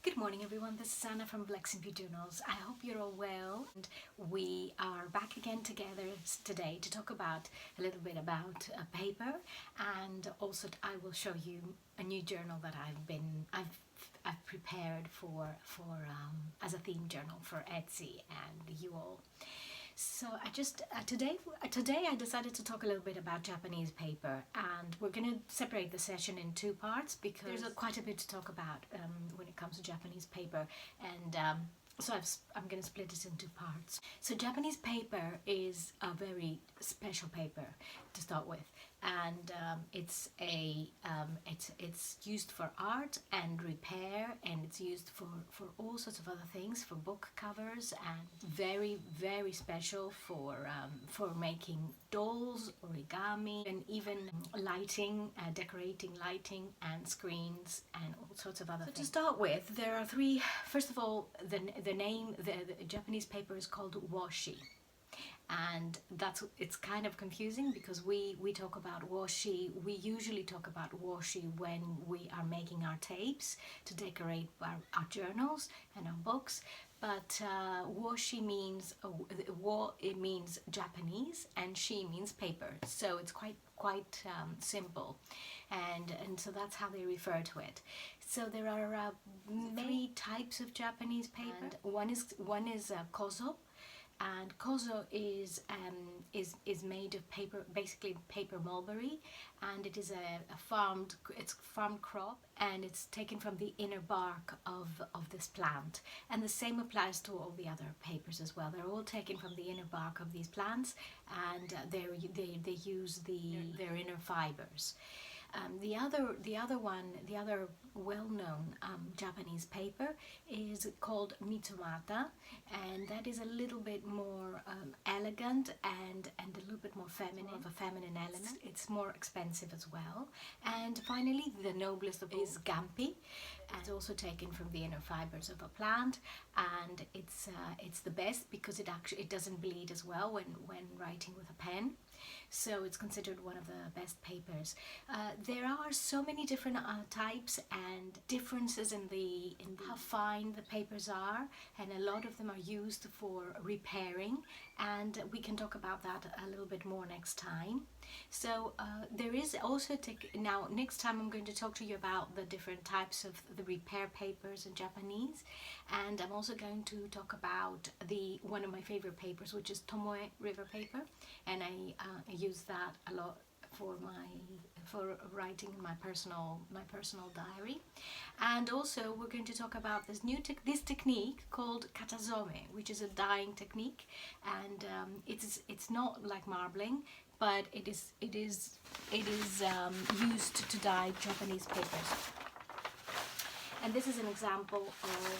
Good morning everyone, this is Anna from LeximbueJournals. I hope you're all well, and we are back again together today to talk about a little bit about paper, and also I will show you a new journal that I've prepared for as a theme journal for Etsy and you all. So today I decided to talk a little bit about Japanese paper, and we're going to separate the session in two parts because there's quite a bit to talk about when it comes to Japanese paper, and so I'm going to split it into parts. So Japanese paper is a very special paper to start with, and it's used for art and repair, and it's used for all sorts of other things, for book covers, and very special for making dolls, origami, and even lighting, decorating lighting and screens and all sorts of other things. To start with, there are three. First of all, the Japanese paper is called washi. And it's kind of confusing because we talk about washi. We usually talk about washi when we are making our tapes to decorate our journals and our books. But washi means it means Japanese, and shi means paper. So it's quite simple, and so that's how they refer to it. So there are many types of Japanese paper. And one is kozo. And kozo is made of paper, basically paper mulberry, and it is a farmed crop, and it's taken from the inner bark of this plant. And the same applies to all the other papers as well. They're all taken from the inner bark of these plants, and they use their inner fibers. The other well-known Japanese paper is called Mitsumata, and that is a little bit more elegant and a little bit more feminine, of a feminine element. It's more expensive as well. And finally, the noblest of all is Gampi. It's also taken from the inner fibers of a plant, and it's the best because it doesn't bleed as well when writing with a pen. So it's considered one of the best papers. There are so many different types and differences in how fine the papers are, and a lot of them are used for repairing, and we can talk about that a little bit more next time. So there is also now next time I'm going to talk to you about the different types of the repair papers in Japanese, and I'm also going to talk about one of my favorite papers, which is Tomoe river paper, and I use that a lot for writing in my personal diary. And also we're going to talk about this technique called katazome, which is a dyeing technique, and it's not like marbling, but it is used to dye Japanese papers. And this is an example of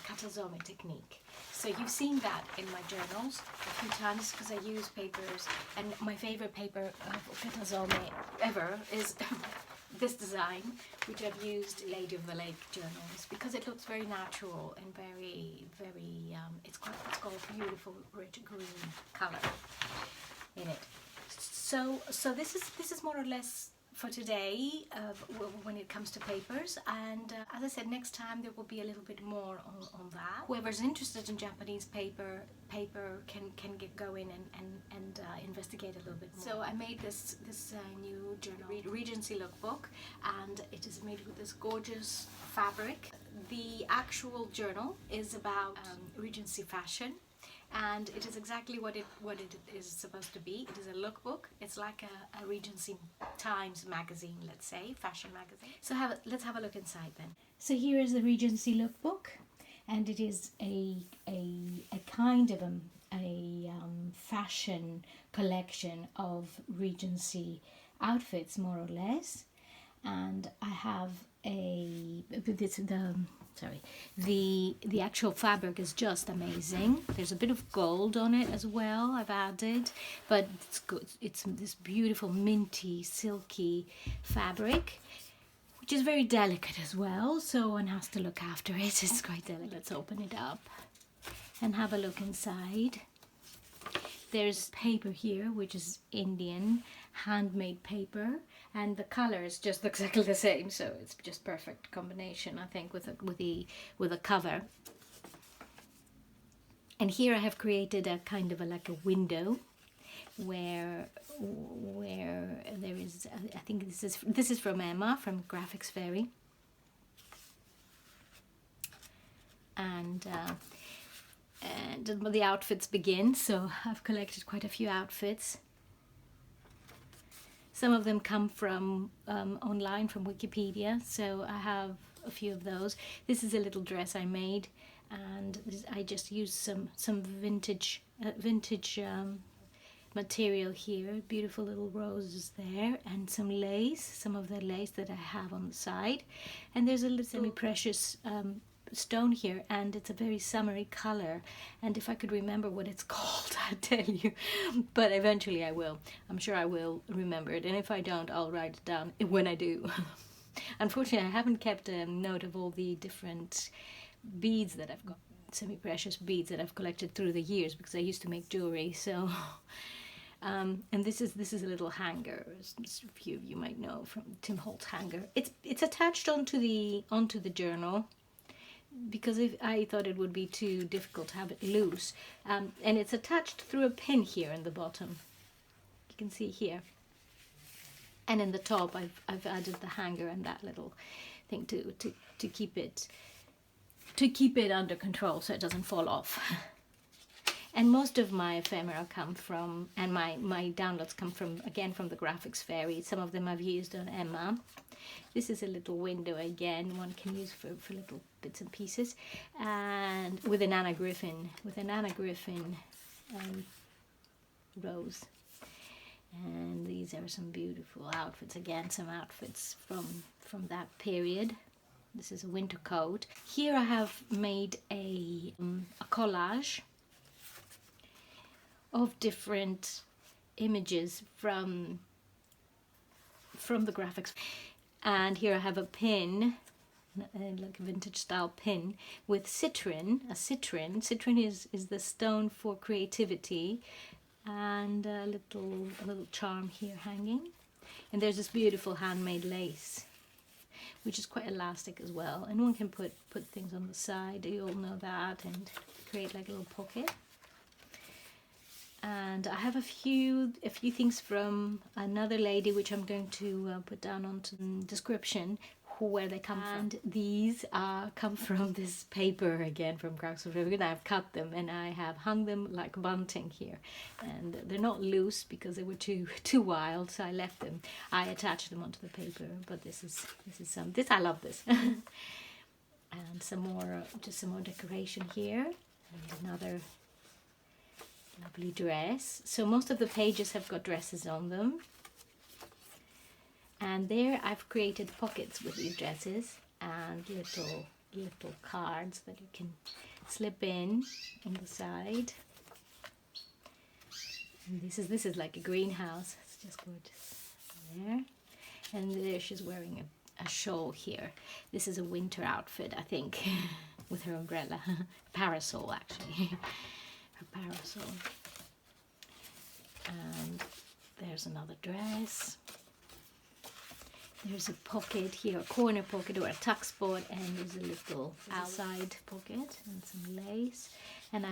katazome technique. So you've seen that in my journals a few times because I use papers, and my favorite paper of katazome ever is this design, which I've used in Lady of the Lake journals because it looks very natural and very it's got a beautiful rich green color in it. So this is more or less for today when it comes to papers, and as I said, next time there will be a little bit more on that. Whoever's interested in Japanese paper can go in and investigate a little bit more. So I made this new journal, Regency Lookbook, and it is made with this gorgeous fabric. The actual journal is about Regency fashion, and it is exactly what it is supposed to be. It is a lookbook. It's like a Regency Times magazine, let's say, fashion magazine. So let's have a look inside then. So here is the Regency lookbook, and it is a kind of a fashion collection of Regency outfits, more or less. And I have the actual fabric is just amazing. There's a bit of gold on it as well, I've added, but it's good. It's this beautiful minty silky fabric, which is very delicate as well, so one has to look after it. It's quite delicate. Let's open it up and have a look inside. There's paper here, which is Indian handmade paper, and the colors just look exactly the same, so it's just perfect combination, I think, with the cover. And here I have created a kind of like a window where there is, I think this is from Emma from Graphics Fairy, and the outfits begin. So I've collected quite a few outfits. Some of them come from online from Wikipedia, so I have a few of those. This is a little dress I made, and I just used some vintage material here. Beautiful little roses there, and some lace, some of the lace that I have on the side. And there's a little semi-precious stone here, and it's a very summery color, and if I could remember what it's called, I'd tell you, but eventually I will. I'm sure I will remember it, and if I don't, I'll write it down when I do. Unfortunately, I haven't kept a note of all the different beads that I've got, semi-precious beads that I've collected through the years, because I used to make jewelry. So and this is a little hanger, as a few of you might know, from Tim Holtz hanger. It's attached onto the journal, because I thought it would be too difficult to have it loose, and it's attached through a pin here in the bottom. You can see here, and in the top I've added the hanger and that little thing to keep it under control so it doesn't fall off. And most of my ephemera come from, and my downloads come from, again, from the Graphics Fairy. Some of them I've used on Emma. This is a little window, again, one can use for little bits and pieces, and with an Anna Griffin rose. And these are some beautiful outfits, again, some outfits from that period. This is a winter coat. Here I have made a collage of different images from the graphics. And here I have a pin, like a vintage style pin, with citrin. Citrin is the stone for creativity, and a little charm here hanging. And there's this beautiful handmade lace, which is quite elastic as well, and one can put things on the side, you all know that, and create like a little pocket. And I have a few things from another lady, which I'm going to put down onto the description, where they come from. And these come from this paper, again, from Graphics Fairy, and I've cut them and I have hung them like bunting here. And they're not loose because they were too wild, so I left them. I attached them onto the paper, but this I love this. And some more decoration here, and another lovely dress. So most of the pages have got dresses on them, and there I've created pockets with these dresses and little cards that you can slip in on the side. And this is like a greenhouse. It's just gorgeous there. And there she's wearing a shawl here. This is a winter outfit, I think, with her umbrella. Parasol, actually. Her parasol. And there's another dress. There's a pocket here, a corner pocket or a tuck spot, and there's a little outside pocket and some lace. And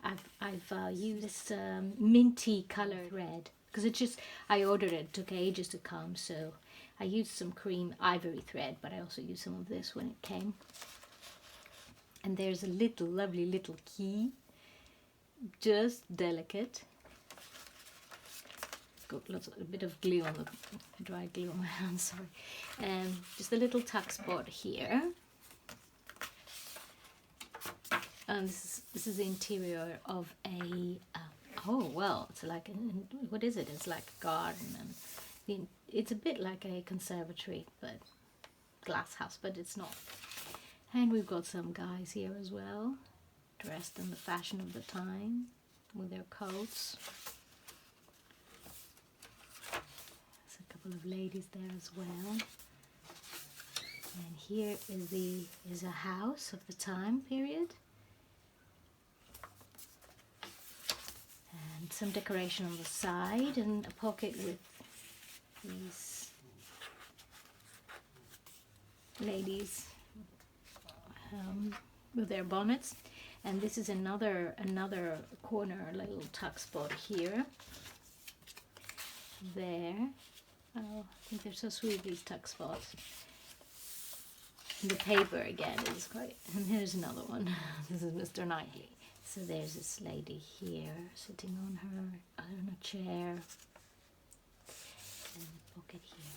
I've used this minty colored red, because I ordered it, took ages to come, so I used some cream ivory thread, but I also used some of this when it came. And there's a lovely little key, just delicate. Got a bit of glue on the dry glue on my hand, sorry. Just a little tuck spot here. And this is the interior of a it's like what is it? It's like a garden, and it's a bit like a conservatory, but glass house, but it's not. And we've got some guys here as well, dressed in the fashion of the time with their coats. There's a couple of ladies there as well. And here is a house of the time period. And some decoration on the side, and a pocket with these ladies with their bonnets. And this is another corner, little tuck spot here. There. Oh, I think they're so sweet, these tuck spots. And the paper again is quite. And here's another one. This is Mr. Knightley. So there's this lady here sitting on a chair. And a pocket here.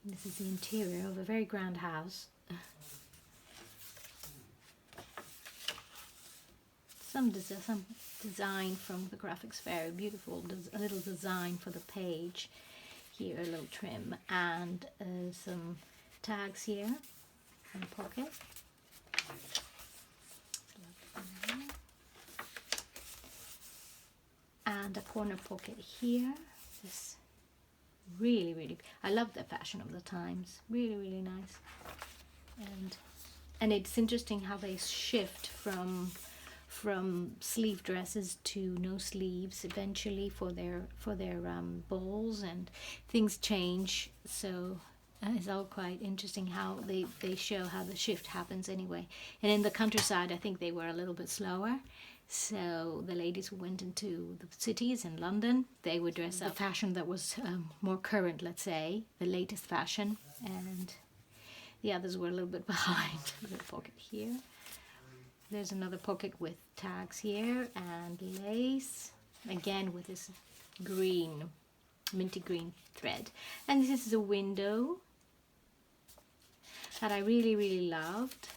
This is the interior of a very grand house. Some design from the graphics fair, beautiful, a little design for the page here, a little trim, and some tags here in the pocket. And a corner pocket here. This really, I love the fashion of the times. Really nice. And it's interesting how they shift from sleeve dresses to no sleeves eventually for their balls, and things change. So it's all quite interesting how they show how the shift happens anyway. And in the countryside, I think they were a little bit slower. So the ladies who went into the cities in London, they would dress up the fashion that was more current, let's say, the latest fashion, and the others were a little bit behind. The pocket here. There's another pocket with tags here and lace, again with this green, minty green thread. And this is a window that I really loved.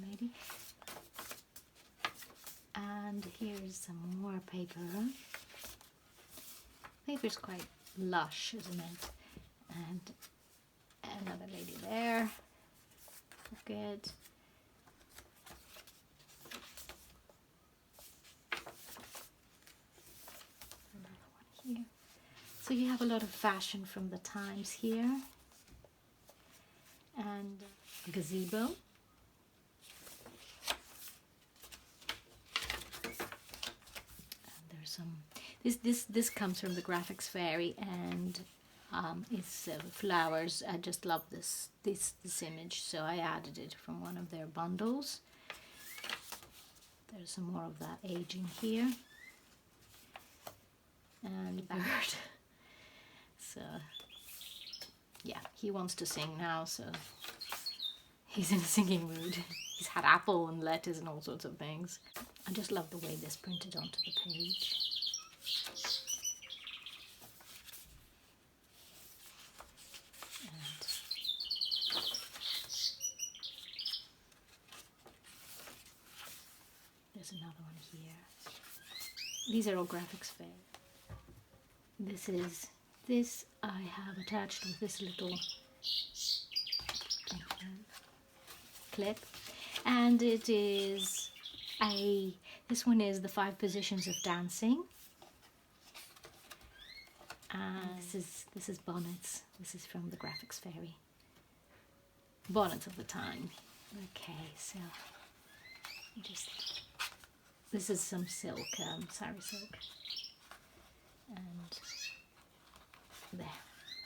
Lady. And here's some more paper. Paper's quite lush, isn't it? And another lady there. Pocket. Another one here. So you have a lot of fashion from the times here. And a gazebo. This comes from the graphics fairy, and it's flowers. I just love this image, so I added it from one of their bundles. There's some more of that aging here, and bird. So yeah, he wants to sing now, so he's in a singing mood. He's had apple and lettuce and all sorts of things. I just love the way this printed onto the page. There's another one here. These are all graphics fair. This I have attached with this little clip, and it is this one is the 5 positions of dancing. This is bonnets. This is from the graphics fairy. Bonnets of the time. Okay, so this is some silk, sari silk, and there,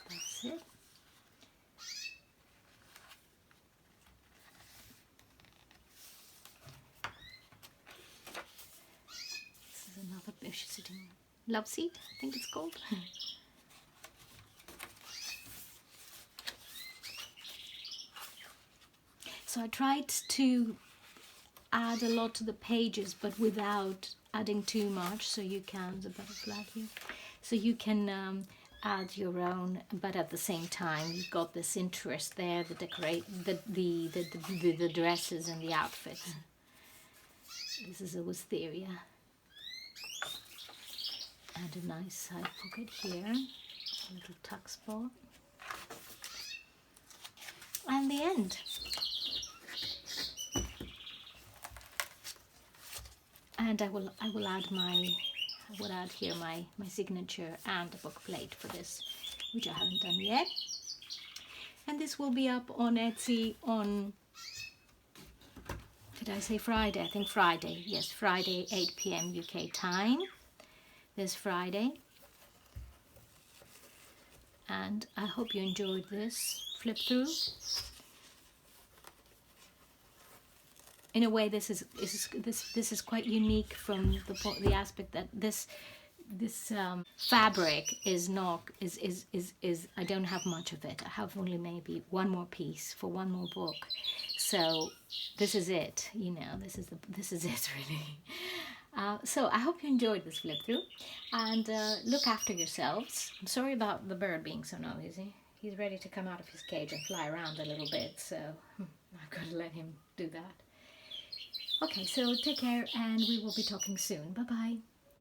that's it. This is another, she's sitting, love seat, I think it's called. So I tried to add a lot to the pages, but without adding too much, so you can, there's a butterfly here, so you can add your own, but at the same time you've got this interest there, the dresses and the outfits. This is a wisteria, and a nice side pocket here, a little tuck spot, and the end. And I will add here my signature and a book plate for this, which I haven't done yet. And this will be up on Etsy on, did I say Friday? I think Friday. Yes, Friday, 8 p.m. UK time. This Friday. and I hope you enjoyed this flip through. In a way, this is quite unique from the aspect that this fabric is not is I don't have much of it. I have only maybe one more piece for one more book, so this is it. You know, this is it really. So I hope you enjoyed this flip through, and look after yourselves. I'm sorry about the bird being so noisy. He's ready to come out of his cage and fly around a little bit, so I've got to let him do that. Okay, so take care, and we will be talking soon. Bye bye.